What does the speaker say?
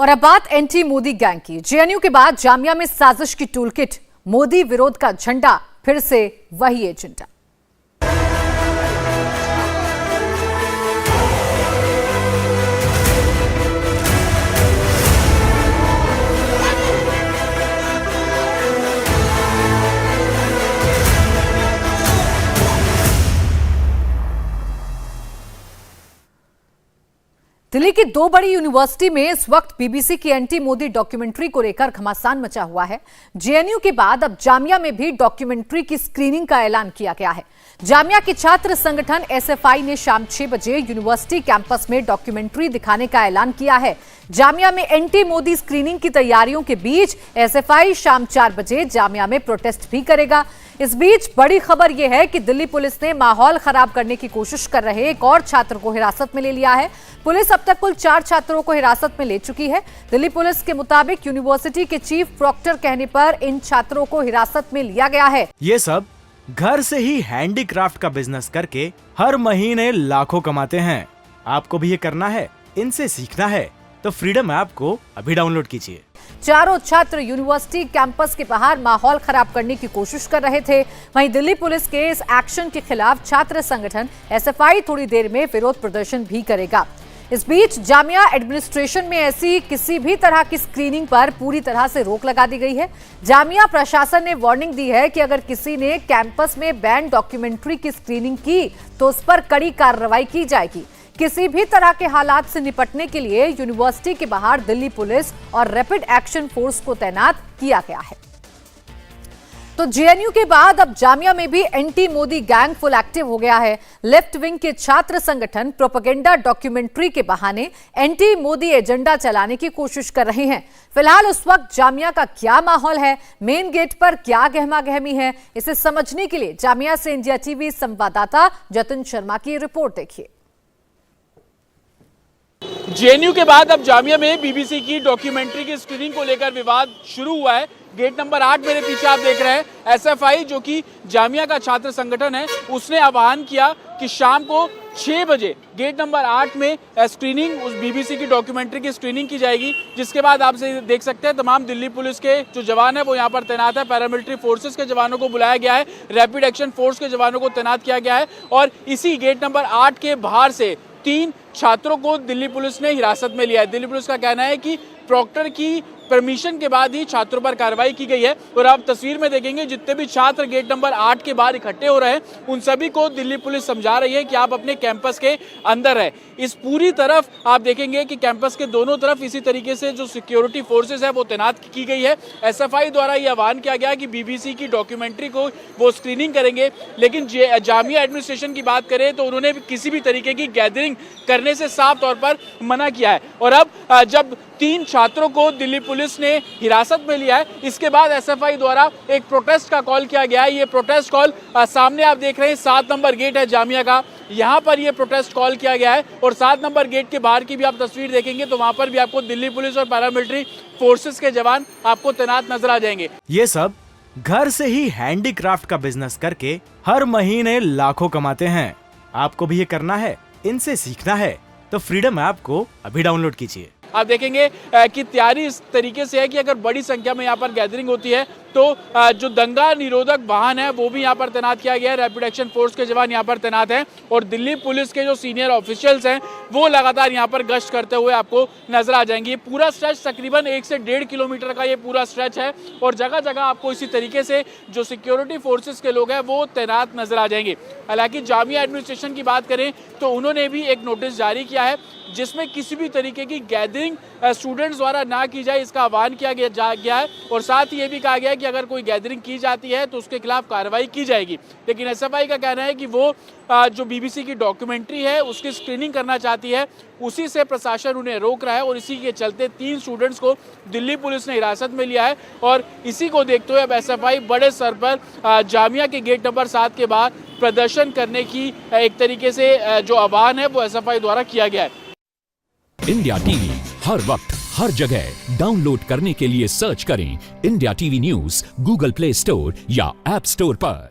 और अब बात एंटी मोदी गैंग की। जेएनयू के बाद जामिया में साजिश की टूलकिट, मोदी विरोध का झंडा, फिर से वही एजेंडा। दिल्ली की दो बड़ी यूनिवर्सिटी में इस वक्त बीबीसी की एंटी मोदी डॉक्यूमेंट्री को लेकर घमासान मचा हुआ है। जेएनयू के बाद अब जामिया में भी डॉक्यूमेंट्री की स्क्रीनिंग का ऐलान किया गया है। जामिया के छात्र संगठन एसएफआई ने शाम 6 बजे यूनिवर्सिटी कैंपस में डॉक्यूमेंट्री दिखाने का ऐलान किया है। जामिया में एंटी मोदी स्क्रीनिंग की तैयारियों के बीच एसएफआई शाम 4 बजे जामिया में प्रोटेस्ट भी करेगा। इस बीच बड़ी खबर यह है कि दिल्ली पुलिस ने माहौल खराब करने की कोशिश कर रहे एक और छात्र को हिरासत में ले लिया है। पुलिस अब तक कुल 4 छात्रों को हिरासत में ले चुकी है। दिल्ली पुलिस के मुताबिक यूनिवर्सिटी के चीफ प्रॉक्टर कहने पर इन छात्रों को हिरासत में लिया गया है। ये सब घर से ही हैंडीक्राफ्ट का बिजनेस करके हर महीने लाखों कमाते हैं। आपको भी ये करना है, इनसे सीखना है तो फ्रीडम ऐप को अभी डाउनलोड कीजिए। चारों छात्र यूनिवर्सिटी कैंपस के बाहर माहौल खराब करने की कोशिश कर रहे थे। वहीं दिल्ली पुलिस के इस एक्शन के खिलाफ छात्र संगठन एसएफआई थोड़ी देर में विरोध प्रदर्शन भी करेगा। इस बीच जामिया एडमिनिस्ट्रेशन में ऐसी किसी भी तरह की स्क्रीनिंग पर पूरी तरह से रोक लगा दी गई है। जामिया प्रशासन ने वार्निंग दी है कि अगर किसी ने कैंपस में बैन डॉक्यूमेंट्री की स्क्रीनिंग की तो उस पर कड़ी कार्रवाई की जाएगी। किसी भी तरह के हालात से निपटने के लिए यूनिवर्सिटी के बाहर दिल्ली पुलिस और रैपिड एक्शन फोर्स को तैनात किया गया है। तो जेएनयू के बाद अब जामिया में भी anti Modi gang full active हो गया है। लेफ्ट विंग के छात्र संगठन प्रोपेगेंडा डॉक्यूमेंट्री के बहाने एंटी मोदी एजेंडा चलाने की कोशिश कर रहे हैं। फिलहाल उस वक्त जामिया का क्या माहौल है, मेन गेट पर क्या गहमा गहमी है, इसे समझने के लिए जामिया से इंडिया टीवी संवाददाता जतिन शर्मा की रिपोर्ट देखिए। जेएनयू के बाद अब जामिया में बीबीसी की डॉक्यूमेंट्री की स्क्रीनिंग को लेकर विवाद शुरू हुआ है। गेट नंबर 8 मेरे पीछे आप देख रहे हैं, एसएफआई जो कि जामिया का छात्र संगठन है, उसने आह्वान किया कि शाम को 6 बजे गेट नंबर 8 में स्क्रीनिंग, उस बीबीसी की डॉक्यूमेंट्री की स्क्रीनिंग की जाएगी। जिसके बाद आप देख सकते हैं तमाम दिल्ली पुलिस के जो जवान है वो यहाँ पर तैनात है। पैरामिलिट्री फोर्सेस के जवानों को बुलाया गया है, रैपिड एक्शन फोर्स के जवानों को तैनात किया गया है और इसी गेट नंबर 8 के बाहर से 3 छात्रों को दिल्ली पुलिस ने हिरासत में लिया है। दिल्ली पुलिस का कहना है कि प्रॉक्टर की परमिशन के बाद ही छात्रों पर कार्रवाई की गई है और आप तस्वीर में देखेंगे जितने भी छात्र गेट नंबर 8 के बाहर इकट्ठे हो रहे हैं उन सभी को दिल्ली पुलिस समझा रही है कि आप अपने कैंपस के अंदर है। इस पूरी तरफ आप देखेंगे कि कैंपस के दोनों तरफ इसी तरीके से जो सिक्योरिटी फोर्सेस है वो तैनात की गई है। एसएफआई द्वारा ये आह्वान किया गया कि बीबीसी की डॉक्यूमेंट्री को वो स्क्रीनिंग करेंगे, लेकिन जामिया एडमिनिस्ट्रेशन की बात करें तो उन्होंने किसी भी तरीके की गैदरिंग करने से साफ तौर पर मना किया है। और अब जब 3 छात्रों को दिल्ली पुलिस ने हिरासत में लिया है, इसके बाद एसएफआई द्वारा एक प्रोटेस्ट का कॉल किया गया है। ये प्रोटेस्ट कॉल सामने आप देख रहे हैं, 7 नंबर गेट है जामिया का, यहाँ पर ये प्रोटेस्ट कॉल किया गया है और 7 नंबर गेट के बाहर की भी आप तस्वीर देखेंगे तो वहां पर भी आपको दिल्ली पुलिस और पैरामिलिट्री फोर्सेस के जवान आपको तैनात नजर आ जाएंगे। ये सब घर से ही हैंडीक्राफ्ट का बिजनेस करके हर महीने लाखों कमाते हैं। आपको भी ये करना है, इनसे सीखना है तो फ्रीडम ऐप को अभी डाउनलोड कीजिए। आप देखेंगे कि तैयारी इस तरीके से है कि अगर बड़ी संख्या में यहाँ पर गैदरिंग होती है तो जो दंगा निरोधक वाहन है वो भी यहाँ पर तैनात किया गया है। रैपिड एक्शन फोर्स के जवान यहाँ पर तैनात हैं और दिल्ली पुलिस के जो सीनियर ऑफिशियल्स हैं वो लगातार यहाँ पर गश्त करते हुए आपको नजर आ जाएंगे। ये पूरा स्ट्रेच तकरीबन 1 से 1.5 किलोमीटर का ये पूरा स्ट्रेच है और जगह जगह आपको इसी तरीके से जो सिक्योरिटी फोर्सेस के लोग हैं वो तैनात नजर आ जाएंगे। हालांकि जामिया एडमिनिस्ट्रेशन की बात करें तो उन्होंने भी एक नोटिस जारी किया है जिसमें किसी भी तरीके की गैदरिंग स्टूडेंट्स द्वारा ना की जाए, इसका आह्वान किया गया है और साथ ही ये भी कहा गया है कि अगर कोई गैदरिंग की जाती है तो उसके खिलाफ कार्रवाई की जाएगी। लेकिन एसएफआई का कहना है कि वो जो बीबीसी की डॉक्यूमेंट्री है उसकी स्क्रीनिंग करना चाहती है, उसी से प्रशासन उन्हें रोक रहा है और इसी के चलते 3 स्टूडेंट्स को दिल्ली पुलिस ने हिरासत में लिया है और इसी को देखते हुए अब एसएफआई बड़े स्तर पर जामिया के गेट नंबर 7 के बाद प्रदर्शन करने की एक तरीके से जो आह्वान है वो एसएफआई द्वारा किया गया है। इंडिया टीवी हर वक्त हर जगह डाउनलोड करने के लिए सर्च करें India TV news Google play store या ऐप स्टोर पर।